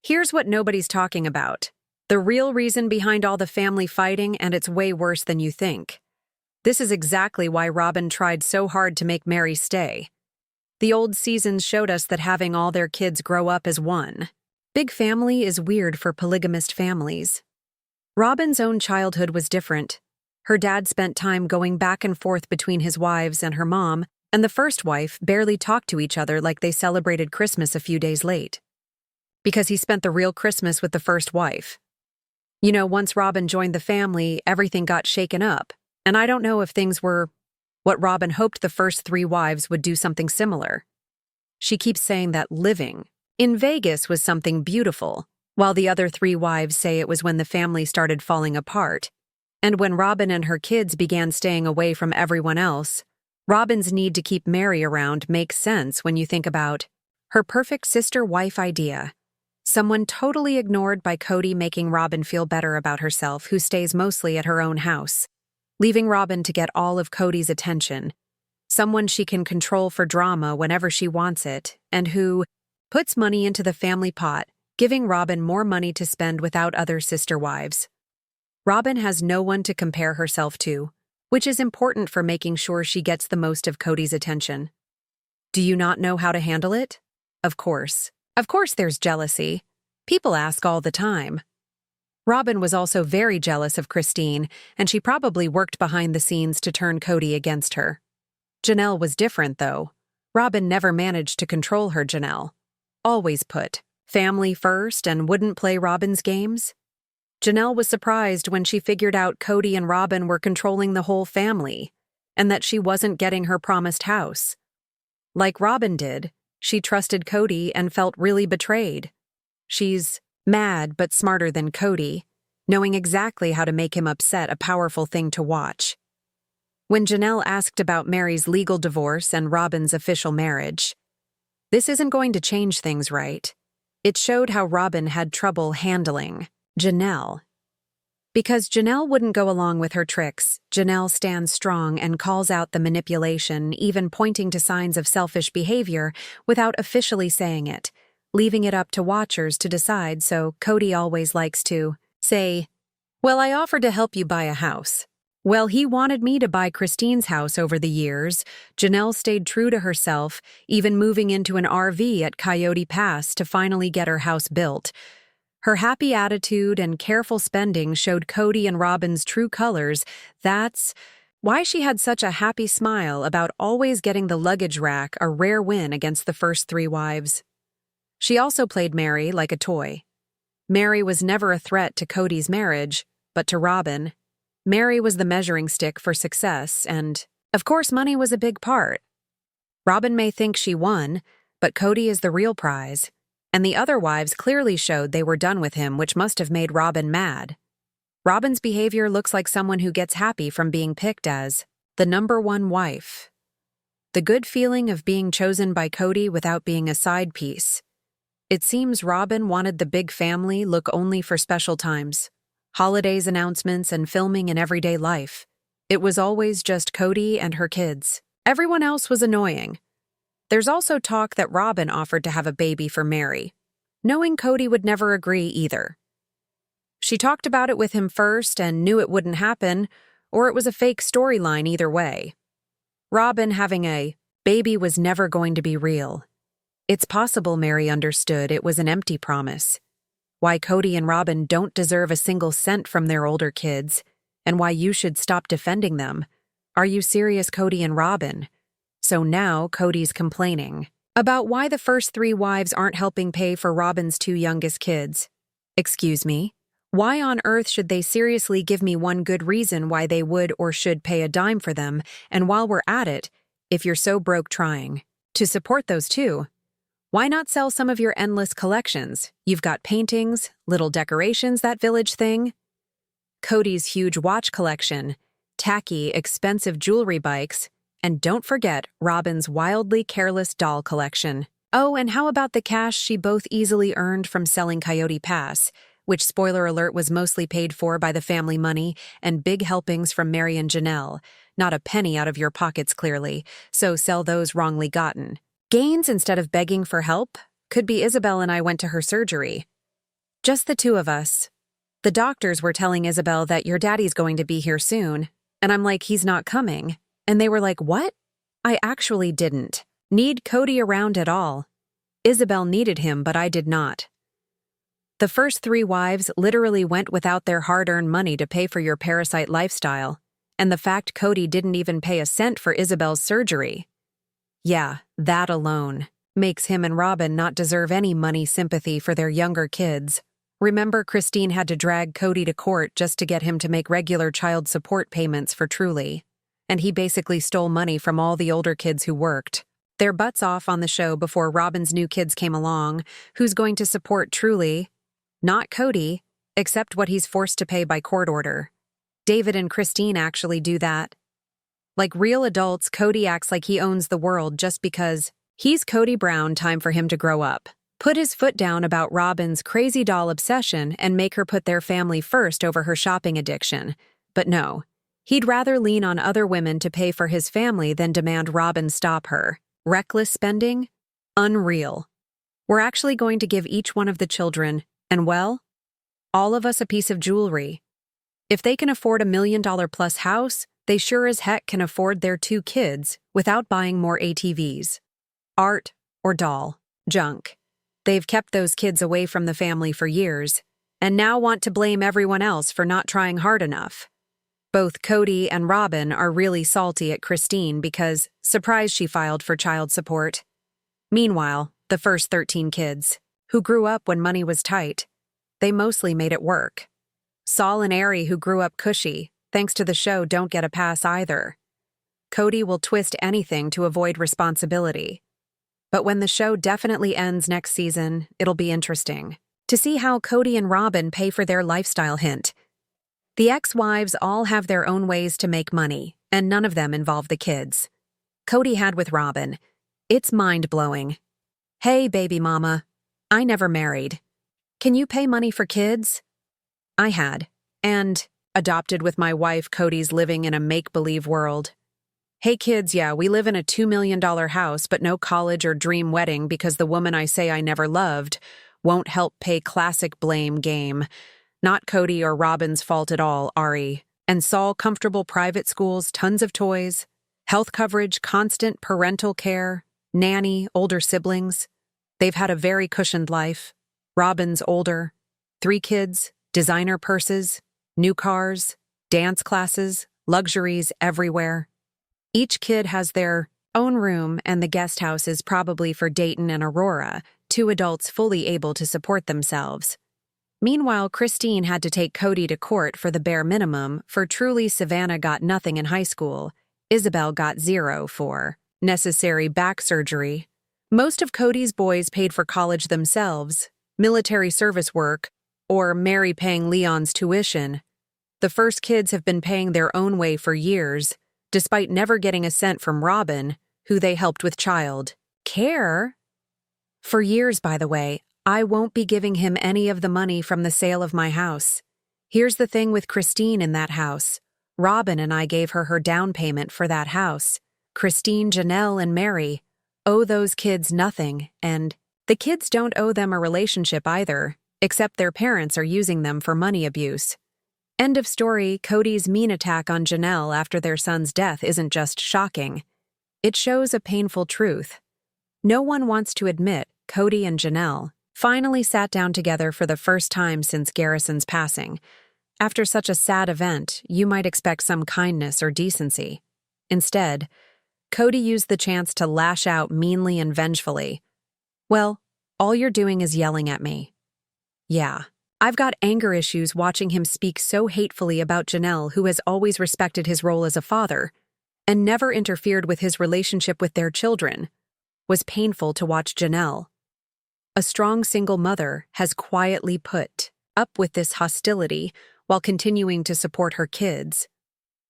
Here's what nobody's talking about. The real reason behind all the family fighting, and it's way worse than you think. This is exactly why Robin tried so hard to make Mary stay. The old seasons showed us that having all their kids grow up as one. Big family is weird for polygamist families. Robin's own childhood was different. Her dad spent time going back and forth between his wives and her mom, and the first wife barely talked to each other like they celebrated Christmas a few days late. Because he spent the real Christmas with the first wife. You know, once Robin joined the family, everything got shaken up, and I don't know if things were what Robin hoped the first 3 wives would do something similar. She keeps saying that living in Vegas was something beautiful, while the other 3 wives say it was when the family started falling apart, and when Robin and her kids began staying away from everyone else. Robin's need to keep Mary around makes sense when you think about her perfect sister-wife idea. Someone totally ignored by Kody, making Robin feel better about herself, who stays mostly at her own house, leaving Robin to get all of Kody's attention. Someone she can control for drama whenever she wants it, and who puts money into the family pot, giving Robin more money to spend without other sister wives. Robin has no one to compare herself to, which is important for making sure she gets the most of Kody's attention. Do you not know how to handle it? Of course. Of course there's jealousy. People ask all the time. Robin was also very jealous of Christine, and she probably worked behind the scenes to turn Kody against her. Janelle was different, though. Robin never managed to control her Janelle. Always put family first and wouldn't play Robin's games. Janelle was surprised when she figured out Kody and Robin were controlling the whole family, and that she wasn't getting her promised house. Like Robin did, she trusted Kody and felt really betrayed. She's mad but smarter than Kody, knowing exactly how to make him upset, a powerful thing to watch. When Janelle asked about Mary's legal divorce and Robin's official marriage, this isn't going to change things, right? It showed how Robin had trouble handling Janelle. Because Janelle wouldn't go along with her tricks, Janelle stands strong and calls out the manipulation, even pointing to signs of selfish behavior without officially saying it, leaving it up to watchers to decide. So Kody always likes to say, "Well, I offered to help you buy a house." Well, he wanted me to buy Christine's house over the years. Janelle stayed true to herself, even moving into an RV at Coyote Pass to finally get her house built. Her happy attitude and careful spending showed Kody and Robin's true colors. That's why she had such a happy smile about always getting the luggage rack, a rare win against the first 3 wives. She also played Mary like a toy. Mary was never a threat to Kody's marriage, but to Robin, Mary was the measuring stick for success, and, of course, money was a big part. Robin may think she won, but Kody is the real prize. And the other wives clearly showed they were done with him, which must have made Robin mad. Robin's behavior looks like someone who gets happy from being picked as the number 1 wife. The good feeling of being chosen by Kody without being a side piece. It seems Robin wanted the big family look only for special times, holidays, announcements, and filming in everyday life. It was always just Kody and her kids. Everyone else was annoying. There's also talk that Robin offered to have a baby for Mary, knowing Kody would never agree either. She talked about it with him first and knew it wouldn't happen, or it was a fake storyline either way. Robin having a baby was never going to be real. It's possible Mary understood it was an empty promise. Why Kody and Robin don't deserve a single cent from their older kids, and why you should stop defending them. Are you serious, Kody and Robin? So now Kody's complaining about why the first 3 wives aren't helping pay for Robin's 2 youngest kids. Excuse me? Why on earth should they seriously give me one good reason why they would or should pay a dime for them? And while we're at it, if you're so broke trying to support those 2, why not sell some of your endless collections? You've got paintings, little decorations, that village thing. Kody's huge watch collection, tacky, expensive jewelry bikes, and don't forget Robin's wildly careless doll collection. Oh, and how about the cash she both easily earned from selling Coyote Pass, which, spoiler alert, was mostly paid for by the family money and big helpings from Mary and Janelle. Not a penny out of your pockets, clearly, so sell those wrongly gotten gains instead of begging for help. Could be Isabel and I went to her surgery. Just the two of us. The doctors were telling Isabel that your daddy's going to be here soon, and I'm like, he's not coming. And they were like, what? I actually didn't need Kody around at all. Isabel needed him, but I did not. The first 3 wives literally went without their hard-earned money to pay for your parasite lifestyle, and the fact Kody didn't even pay a cent for Isabel's surgery. Yeah, that alone makes him and Robin not deserve any money sympathy for their younger kids. Remember, Christine had to drag Kody to court just to get him to make regular child support payments for Truly, and he basically stole money from all the older kids who worked their butts off on the show before Robin's new kids came along. Who's going to support Truly? Not Kody, except what he's forced to pay by court order. David and Christine actually do that. Like real adults, Kody acts like he owns the world just because he's Kody Brown. Time for him to grow up. Put his foot down about Robin's crazy doll obsession and make her put their family first over her shopping addiction. But no, he'd rather lean on other women to pay for his family than demand Robin stop her. Reckless spending? Unreal. We're actually going to give each one of the children, and well, all of us, a piece of jewelry. If they can afford $1 million+ house, they sure as heck can afford their 2 kids without buying more ATVs. Art or doll. Junk. They've kept those kids away from the family for years, and now want to blame everyone else for not trying hard enough. Both Kody and Robin are really salty at Christine because, surprise, she filed for child support. Meanwhile, the first 13 kids, who grew up when money was tight, they mostly made it work. Saul and Ari, who grew up cushy, thanks to the show, don't get a pass either. Kody will twist anything to avoid responsibility. But when the show definitely ends next season, it'll be interesting to see how Kody and Robin pay for their lifestyle hint. The ex-wives all have their own ways to make money, and none of them involve the kids. Kody had with Robin. It's mind-blowing. Hey, baby mama. I never married. Can you pay money for kids? I had. And adopted with my wife. Kody's living in a make-believe world. Hey kids, yeah, we live in a $2 million house, but no college or dream wedding because the woman I say I never loved won't help pay. Classic blame game. Not Kody or Robin's fault at all, Ari. And Saul, comfortable private schools, tons of toys, health coverage, constant parental care, nanny, older siblings. They've had a very cushioned life. Robin's older. 3 kids, designer purses, new cars, dance classes, luxuries everywhere. Each kid has their own room, and the guest house is probably for Dayton and Aurora, 2 adults fully able to support themselves. Meanwhile, Christine had to take Kody to court for the bare minimum. For Truly, Savannah got nothing in high school. Isabel got 0 for necessary back surgery. Most of Kody's boys paid for college themselves, military service work, or Mary paying Leon's tuition. The first kids have been paying their own way for years, despite never getting a cent from Robin, who they helped with child care. For years, by the way, I won't be giving him any of the money from the sale of my house. Here's the thing with Christine in that house. Robin and I gave her down payment for that house. Christine, Janelle, and Mary owe those kids nothing, and the kids don't owe them a relationship either, except their parents are using them for money abuse. End of story. Kody's mean attack on Janelle after their son's death isn't just shocking. It shows a painful truth. No one wants to admit Kody and Janelle finally sat down together for the first time since Garrison's passing. After such a sad event, you might expect some kindness or decency. Instead, Kody used the chance to lash out meanly and vengefully. Well, all you're doing is yelling at me. Yeah, I've got anger issues watching him speak so hatefully about Janelle, who has always respected his role as a father and never interfered with his relationship with their children. Was painful to watch Janelle. A strong single mother has quietly put up with this hostility while continuing to support her kids.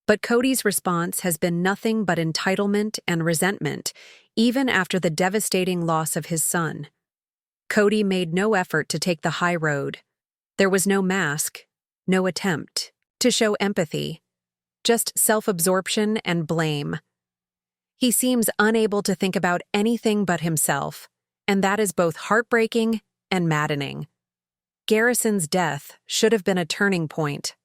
But Kody's response has been nothing but entitlement and resentment, even after the devastating loss of his son. Kody made no effort to take the high road. There was no mask, no attempt to show empathy, just self-absorption and blame. He seems unable to think about anything but himself, and that is both heartbreaking and maddening. Garrison's death should have been a turning point.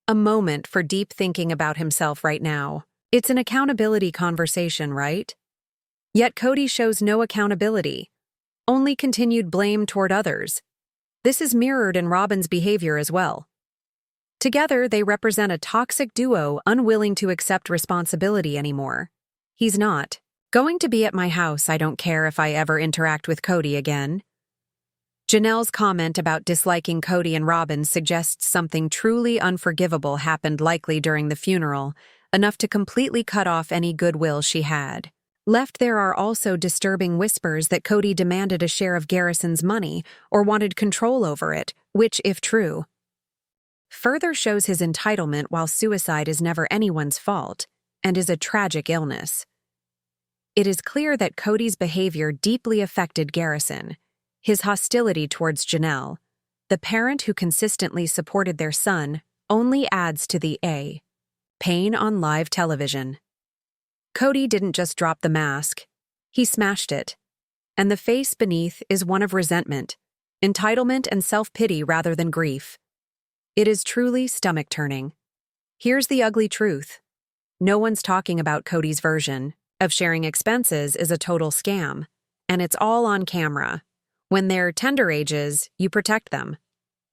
A moment for deep thinking about himself right now. It's an accountability conversation, right? Yet Kody shows no accountability, only continued blame toward others. This is mirrored in Robin's behavior as well. Together, they represent a toxic duo unwilling to accept responsibility anymore. He's not going to be at my house. I don't care if I ever interact with Kody again. Janelle's comment about disliking Kody and Robin suggests something truly unforgivable happened, likely during the funeral, enough to completely cut off any goodwill she had. Left there are also disturbing whispers that Kody demanded a share of Garrison's money or wanted control over it, which, if true, further shows his entitlement, while suicide is never anyone's fault and is a tragic illness. It is clear that Kody's behavior deeply affected Garrison. His hostility towards Janelle, the parent who consistently supported their son, only adds to the pain on live television. Kody didn't just drop the mask, he smashed it. And the face beneath is one of resentment, entitlement, and self-pity rather than grief. It is truly stomach-turning. Here's the ugly truth. No one's talking about Kody's version of sharing expenses is a total scam, and it's all on camera. When they're tender ages, you protect them.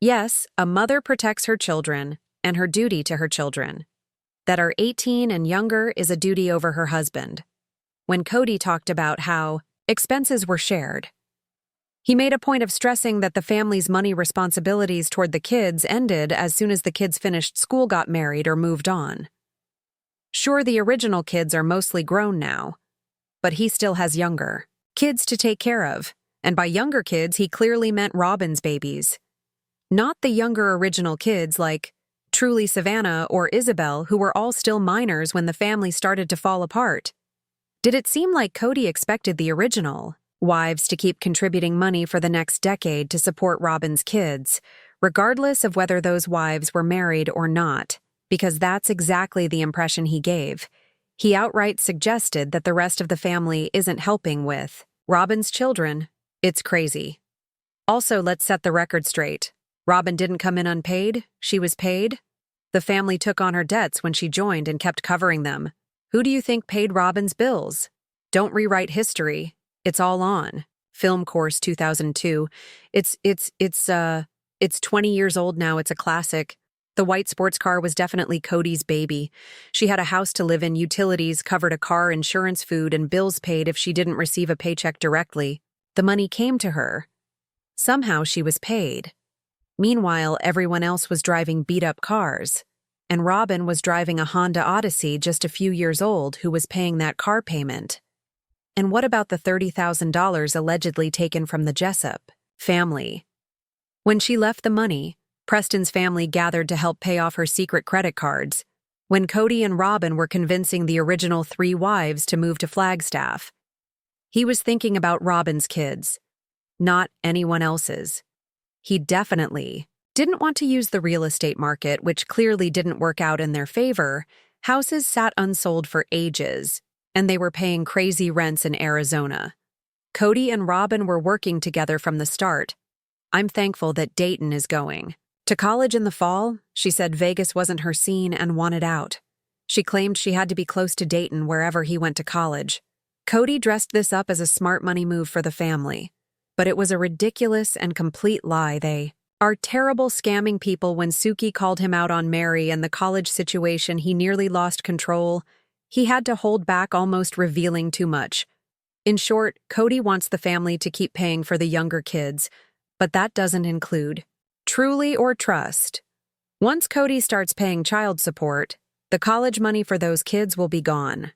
Yes, a mother protects her children and her duty to her children. That are 18 and younger is a duty over her husband. When Kody talked about how expenses were shared, he made a point of stressing that the family's money responsibilities toward the kids ended as soon as the kids finished school, got married, or moved on. Sure, the original kids are mostly grown now, but he still has younger kids to take care of, and by younger kids he clearly meant Robin's babies. Not the younger original kids like Truly, Savannah, or Isabel, who were all still minors when the family started to fall apart. Did it seem like Kody expected the original wives to keep contributing money for the next decade to support Robin's kids, regardless of whether those wives were married or not? Because that's exactly the impression he gave. He outright suggested that the rest of the family isn't helping with Robin's children. It's crazy. Also, let's set the record straight. Robin didn't come in unpaid, she was paid. The family took on her debts when she joined and kept covering them. Who do you think paid Robin's bills? Don't rewrite history. It's all on. Film Course 2002. It's 20 years old now. It's a classic. The white sports car was definitely Kody's baby. She had a house to live in, utilities covered, a car, insurance, food, and bills paid if she didn't receive a paycheck directly. The money came to her. Somehow she was paid. Meanwhile, everyone else was driving beat-up cars, and Robin was driving a Honda Odyssey, just a few years old, who was paying that car payment. And what about the $30,000 allegedly taken from the Jessup family? When she left the money, Preston's family gathered to help pay off her secret credit cards. When Kody and Robin were convincing the original 3 wives to move to Flagstaff, he was thinking about Robin's kids, not anyone else's. He definitely didn't want to use the real estate market, which clearly didn't work out in their favor. Houses sat unsold for ages, and they were paying crazy rents in Arizona. Kody and Robin were working together from the start. I'm thankful that Dayton is going to college in the fall. She said Vegas wasn't her scene and wanted out. She claimed she had to be close to Dayton wherever he went to college. Kody dressed this up as a smart money move for the family, but it was a ridiculous and complete lie. They are terrible, scamming people. When Suki called him out on Mary and the college situation, he nearly lost control. He had to hold back, almost revealing too much. In short, Kody wants the family to keep paying for the younger kids, but that doesn't include Truly or Trust. Once Kody starts paying child support, the college money for those kids will be gone.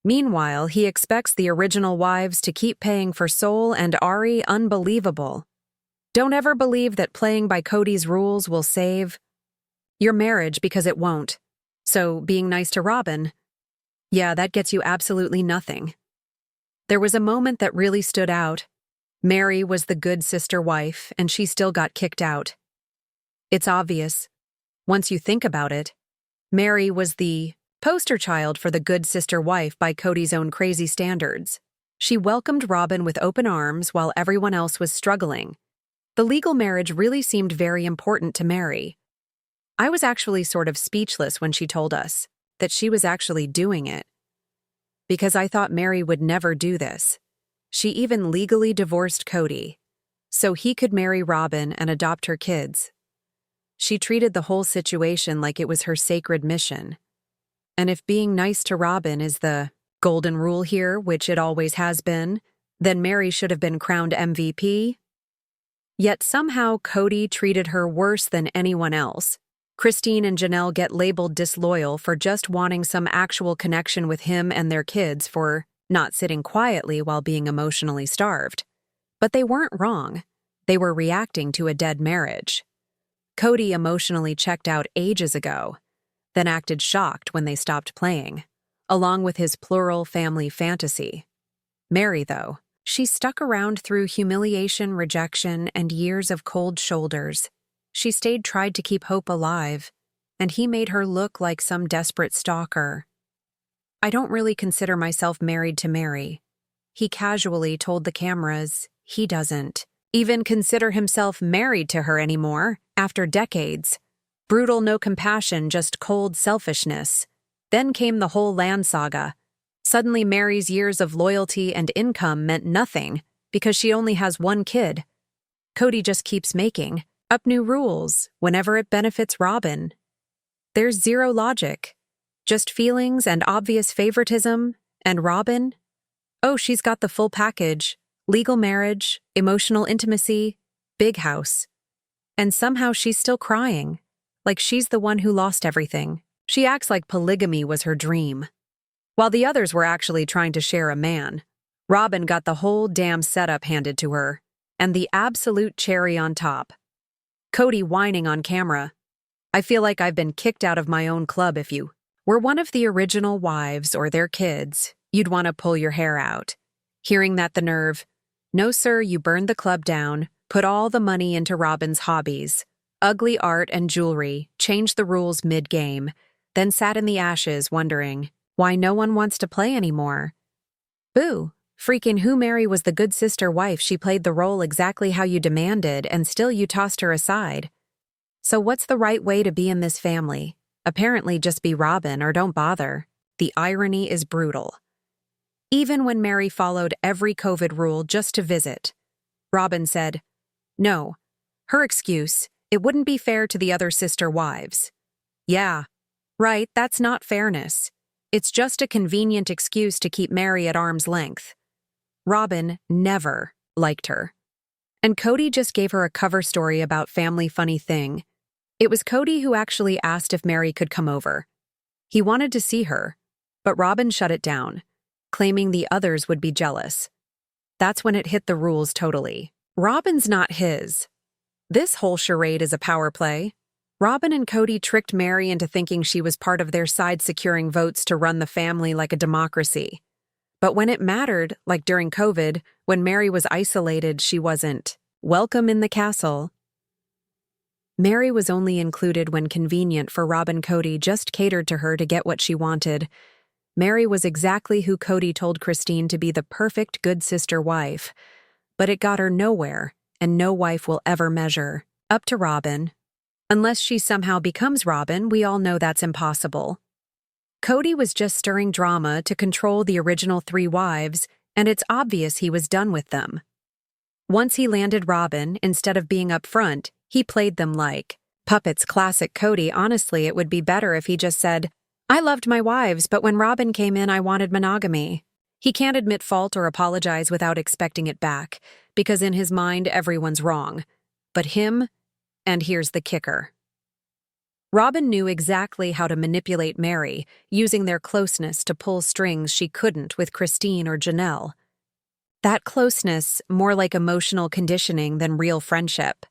Meanwhile, he expects the original wives to keep paying for Soul and Ari. Unbelievable. Don't ever believe that playing by Kody's rules will save your marriage, because it won't. So, being nice to Robin, yeah, that gets you absolutely nothing. There was a moment that really stood out. Mary was the good sister wife, and she still got kicked out. It's obvious. Once you think about it, Mary was the poster child for the good sister wife by Kody's own crazy standards. She welcomed Robin with open arms while everyone else was struggling. The legal marriage really seemed very important to Mary. I was actually sort of speechless when she told us that she was actually doing it, because I thought Mary would never do this. She even legally divorced Kody, so he could marry Robin and adopt her kids. She treated the whole situation like it was her sacred mission. And if being nice to Robin is the golden rule here, which it always has been, then Mary should have been crowned MVP. Yet somehow Kody treated her worse than anyone else. Christine and Janelle get labeled disloyal for just wanting some actual connection with him and their kids, for not sitting quietly while being emotionally starved. But they weren't wrong. They were reacting to a dead marriage. Kody emotionally checked out ages ago, then acted shocked when they stopped playing, along with his plural family fantasy. Mary, though, she stuck around through humiliation, rejection, and years of cold shoulders. She tried to keep hope alive, and he made her look like some desperate stalker. I don't really consider myself married to Mary. He casually told the cameras he doesn't even consider himself married to her anymore after decades. Brutal, no compassion, just cold selfishness. Then came the whole land saga. Suddenly Mary's years of loyalty and income meant nothing because she only has one kid. Kody just keeps making up new rules whenever it benefits Robin. There's zero logic, just feelings and obvious favoritism. And Robin? Oh, she's got the full package: legal marriage, emotional intimacy, big house. And somehow she's still crying, like she's the one who lost everything. She acts like polygamy was her dream, while the others were actually trying to share a man. Robin got the whole damn setup handed to her, and the absolute cherry on top: Kody whining on camera. I feel like I've been kicked out of my own club. If you were one of the original wives or their kids, you'd want to pull your hair out. Hearing that, the nerve. No, sir, you burned the club down, put all the money into Robin's hobbies, ugly art and jewelry, changed the rules mid-game, then sat in the ashes wondering why no one wants to play anymore. Boo. Freaking who? Mary was the good sister wife. She played the role exactly how you demanded, and still you tossed her aside. So what's the right way to be in this family? Apparently just be Robin or don't bother. The irony is brutal. Even when Mary followed every COVID rule just to visit, Robin said, no. Her excuse: it wouldn't be fair to the other sister wives. Yeah, right, that's not fairness. It's just a convenient excuse to keep Mary at arm's length. Robin never liked her. And Kody just gave her a cover story about family funny thing. It was Kody who actually asked if Mary could come over. He wanted to see her, but Robin shut it down, claiming the others would be jealous. That's when it hit the rules totally. Robin's not his. This whole charade is a power play. Robin and Kody tricked Mary into thinking she was part of their side, securing votes to run the family like a democracy. But when it mattered, like during COVID, when Mary was isolated, she wasn't welcome in the castle. Mary was only included when convenient for Robin. Kody just catered to her to get what she wanted. Mary was exactly who Kody told Christine to be, the perfect good sister wife. But it got her nowhere, and no wife will ever measure up to Robin. Unless she somehow becomes Robin, we all know that's impossible. Kody was just stirring drama to control the original 3 wives, and it's obvious he was done with them. Once he landed Robin, instead of being upfront, he played them like puppets. Classic Kody. Honestly, it would be better if he just said, I loved my wives, but when Robin came in, I wanted monogamy. He can't admit fault or apologize without expecting it back, because in his mind, everyone's wrong. But him, and here's the kicker. Robin knew exactly how to manipulate Mary, using their closeness to pull strings she couldn't with Christine or Janelle. That closeness, more like emotional conditioning than real friendship.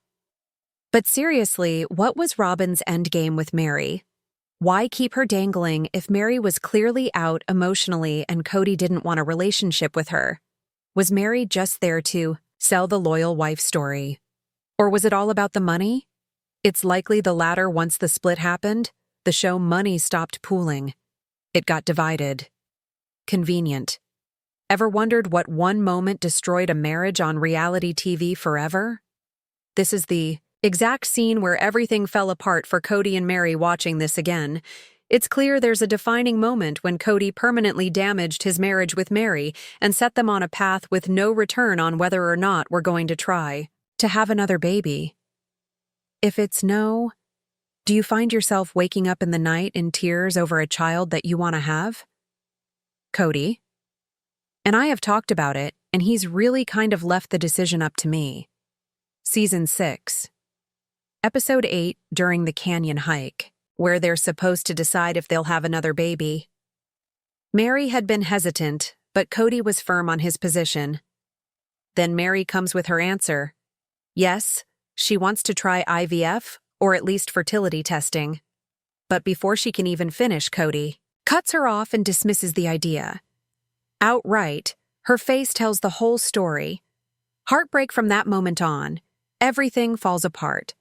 But seriously, what was Robin's endgame with Mary? Why keep her dangling if Mary was clearly out emotionally and Kody didn't want a relationship with her? Was Mary just there to sell the loyal wife story? Or was it all about the money? It's likely the latter. Once the split happened, the show money stopped pooling. It got divided. Convenient. Ever wondered what one moment destroyed a marriage on reality TV forever? This is the exact scene where everything fell apart for Kody and Meri watching this again. It's clear there's a defining moment when Kody permanently damaged his marriage with Meri and set them on a path with no return on whether or not we're going to try to have another baby. If it's no, do you find yourself waking up in the night in tears over a child that you want to have? Kody. And I have talked about it, and he's really kind of left the decision up to me. Season 6. Episode 8, during the canyon hike, where they're supposed to decide if they'll have another baby. Meri had been hesitant, but Kody was firm on his position. Then Meri comes with her answer. Yes, she wants to try IVF, or at least fertility testing. But before she can even finish, Kody cuts her off and dismisses the idea. Outright, her face tells the whole story. Heartbreak from that moment on. Everything falls apart.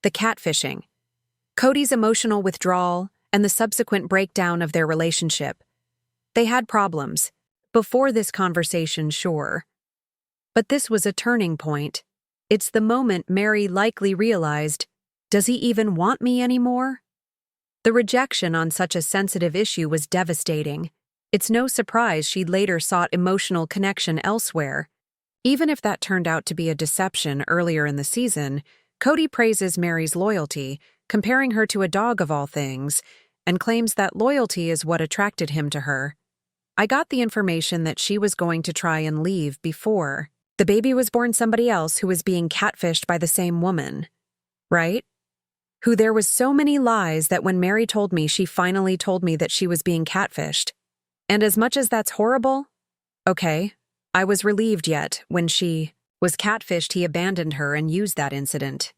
The catfishing, Kody's emotional withdrawal, and the subsequent breakdown of their relationship. They had problems. Before this conversation, sure. But this was a turning point. It's the moment Meri likely realized, does he even want me anymore? The rejection on such a sensitive issue was devastating. It's no surprise she'd later sought emotional connection elsewhere. Even if that turned out to be a deception earlier in the season, Kody praises Meri's loyalty, comparing her to a dog of all things, and claims that loyalty is what attracted him to her. I got the information that she was going to try and leave before the baby was born somebody else who was being catfished by the same woman. Right? Who there was so many lies that when Meri told me, she finally told me that she was being catfished. And as much as that's horrible, okay, I was relieved yet when she was catfished he abandoned her and used that incident.